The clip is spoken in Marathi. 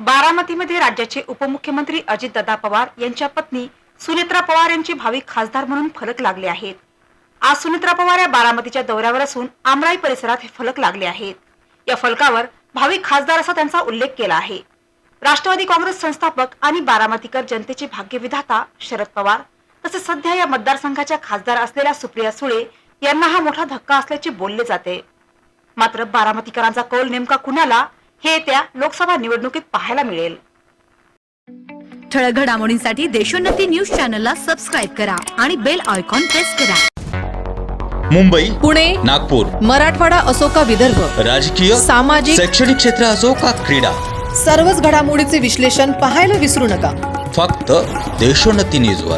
बारामतीमध्ये राज्याचे उपमुख्यमंत्री अजितदादा पवार यांच्या पत्नी सुनेत्रा पवार यांचे भावी खासदार म्हणून फलक लागले आहेत। आज सुनेत्रा पवार या बारामतीच्या दौऱ्यावर असून आमराई परिसरात हे फलक लागले आहेत। या फलकावर भावी खासदार असा त्यांचा उल्लेख केला आहे। राष्ट्रवादी काँग्रेस संस्थापक आणि बारामतीकर जनतेचे भाग्यविधाता शरद पवार तसेच सध्या या मतदारसंघाच्या खासदार असलेल्या सुप्रिया सुळे यांना हा मोठा धक्का असल्याचे बोलले जाते। मात्र बारामतीकरांचा कौल नेमका कुणाला हे येत्या लोकसभा निवडणुकीत पाहायला मिळेल। ठळक घडामोडींसाठी देशोन्नती न्यूज चॅनलला सबस्क्राइब करा आणि बेल आयकॉन प्रेस करा। मुंबई, पुणे, नागपूर, मराठवाडा असो का विदर्भ, राजकीय, सामाजिक, शैक्षणिक क्षेत्र असो का क्रीडा, सर्वच घडामोडीचे विश्लेषण पाहायला विसरू नका। फक्त देशोन्नती न्यूजवर।